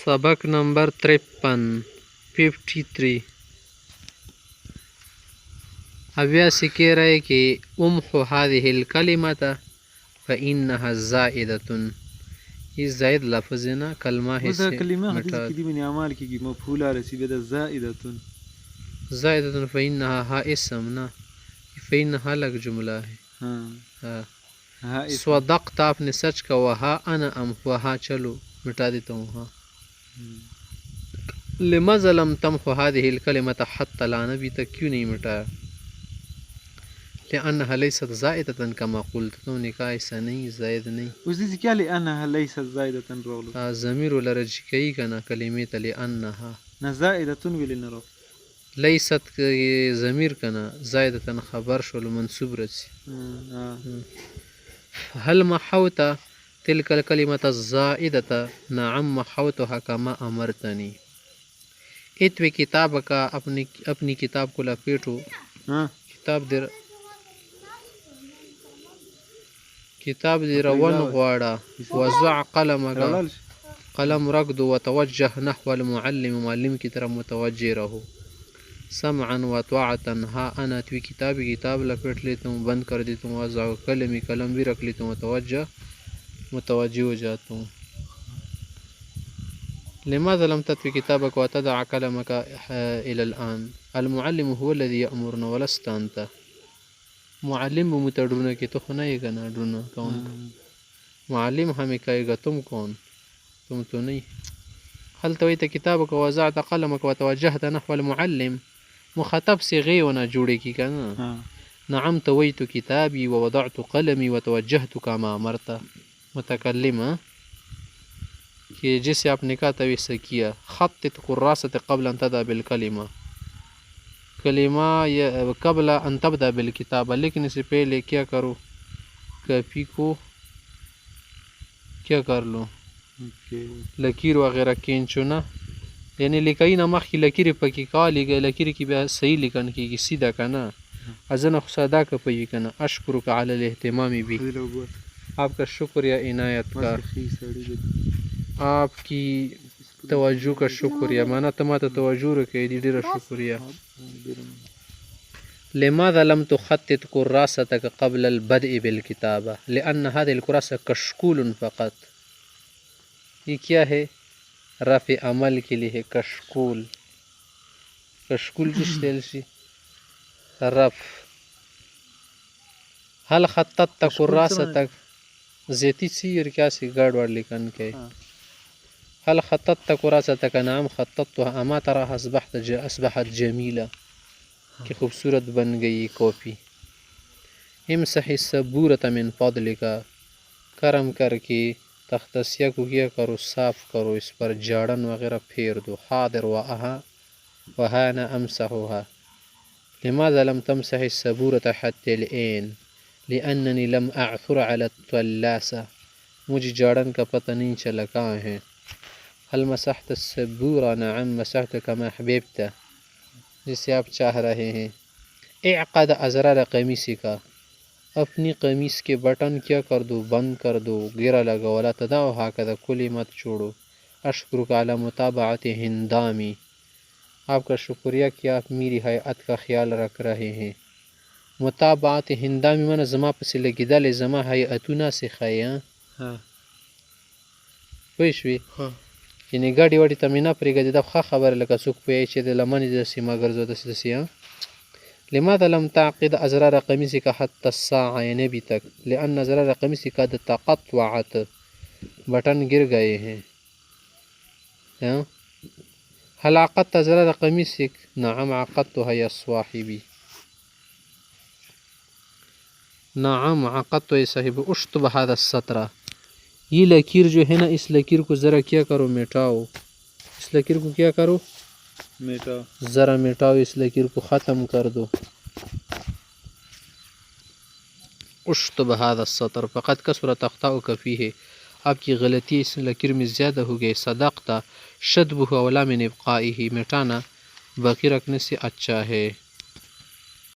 सबक नंबर 53 अव्यासी कह रहे कि उम्हु हादिहिल कलिमता फ़इन्नहा ज़ाइदतुन। ये ज़ायद लफ्ज़ है ना, कलमा है से मिटा ज़ाइदतुन फ़इन्नहा हा इसम ना, फ़इन्नहा लग जुमला है। हाँ स्वदक़्त आपने सच का, वहा अना अम वहा चलो मिटा देता हूँ। हाँ लिमा ज़लम तम्हु हादिहिल कलिमता हत्ता लाना भी तक क्यों नहीं मिटाया? लिअन्नहा लैसत ज़ाइदतन कमा क़ुल्त, तुमने कहा ऐसा नहीं, ज़ायद नहीं। उसदी क्या लिअन्नहा लैसत ज़ाइदतन रोलो ज़मीर वला रजी कई का ना कलिमे त लिअन्नहा ना ज़ाइदतन विल न रो लैसत के ज़मीर का ना ज़ाइदतन खबर शुल मंसूब रची। हल महौता तिलकल कलिमत ज़ाइदता नअम महौतहा कमा अमरतनी। इतवे किताब का अपनी किताब को लपेटो, किताब दे रवन गवाड़ा, वज़अ कलमका कलम रख दो, वतवज्जह नहवल मुअल्लिम मुअल्लिम की तरफ मुतवज्जे रहो। समअन व तअतन, हाँ अना त्वी किताब लपेट लेता हूँ, बंद कर देता हूँ। वज़अ कलमी कलम भी रख लेता हूँ, वतवज्जह मुतवज्जे हो जाता हूँ। लिमाज़ा लम तत्वी किताबक व तदअ कलमक इलल आन अलमुअल्लिम हुवा लज़ी यअमुरुना वलस्त अंता। मुअल्लिम मुझे ढूंढने की तो खुना ही करना ढूंढना कौन, मुअल्लिम हमें कहेगा तुम कौन, तुम तो नहीं। हल तवैत किताबक वज़अत कलमक व तवज्जहत नहवल मुअल्लिम, मुख़ातब से ग़े वना जुड़े की करना। नअम तवैतु किताबी व वज़अतु कलमी व तवज्जहतु कमा अमरता। मुतकल्लिम कि जिसे आपने कहा था वैसा किया। ख़त्तित कुर्रासत क़ब्ल अन तब्दा बिल कलिमा, कलिमा या क़ब्ल अन तब्दा बिल किताबा, लेकिन इससे पहले क्या करो, कॉपी को क्या कर लो, लकीर वगैरह खींचो ना, यानी लिखाई ना मख की लकीर पकी का लिखे लकीर की भी सही लिखन की सीधा का ना अजन सदा का पई का ना। अशकुर का अलल एहतिमामी भी, आपका शुक्र या इनायत का, आपकी तवज्जो का शुक्रिया, माना तमाता तवज्जो रखे ढेर शुक्रिया। लिमाज़ा लम तुख़त्तित कुर्रासतक क़ब्ल अल बदअ बिल किताबा लिअन्न हादिहिल कुर्रासा कशकूल फ़क़त। ये क्या है, रफ़ अमल के लिए है कशकूल। कशकूल किस तेल से रफ़। हल ख़त्तत कुर्रासतक ज़ेती सी और क्या सी गड़बड़ लिखन के। हल ख़त्तत कुर्रासतक नाम ख़त्तत अमा तरा अस्बहत जमीला, कि खूबसूरत बन गई कॉफ़ी। इमसह सबूरत मिन फ़ज़लिका, करम करके तख्तसिया को क्या करो, साफ़ करो, इस पर जाड़न वगैरह फेर दो। हादिर वहा ना अमसहुहा। लिमाज़ा लम तमसह सबूरत हत्ता अल-आन लिअन्ननी लम अअथुर अला त्वल्लासा, मुझे जाड़न का पता नहीं चला कहाँ है। हल मसहत सबूरा, नअम मसहत कमा अहबब्ता, जिसे आप चाह रहे हैं। इअक़द अज़रार क़मीसी का, अपनी कमीज़ के बटन क्या कर दो, बंद कर दो, गिरा लगा। वला तदाउ हाकदा, खुली मत छोड़ो। अशकुरुका अला मुताबअत हिंदामी, आपका शुक्रिया कि आप मेरी हयात का ख्याल रख रहे हैं। मुताबअत हिंदामी माना जमा पसे लगिदल जमा हयातुना से खया वैश्वी, यानी गाड़ी वाड़ी तमिना प्रेगा जब खा खबर लगा सुख पे ऐसे दे लमन जैसे सीमा गर्जो दस दसिया। लिमाज़ा लम ताक़िद अज़रार क़मीसिक हत्ता अस्साअ, यानी अभी तक, लिअन्न अज़रार क़मीसिक क़द तक़त्तअत, बटन गिर गए हैं। हल अक़दत अज़रार क़मीसिक, नअम अक़दतुहा या स्वाहिबी, नअम अक़दतु या साहिबी। उश्तुब हादा सतरा, ये लकीर जो है ना, इस लकीर को ज़रा क्या करो, मिटाओ। इस लकीर को क्या करो, मिटाओ, ज़रा मिटाओ, इस लकीर को ख़त्म कर दो। उश्तुब हादा सतर फ़क़त कसरत अख़ताउक फ़ीही, आपकी गलती इस लकीर में ज़्यादा हो गई। सदक़ता शद्बुहु औला मिन इब्क़ाइही, मिटाना बाकी रखने से अच्छा है।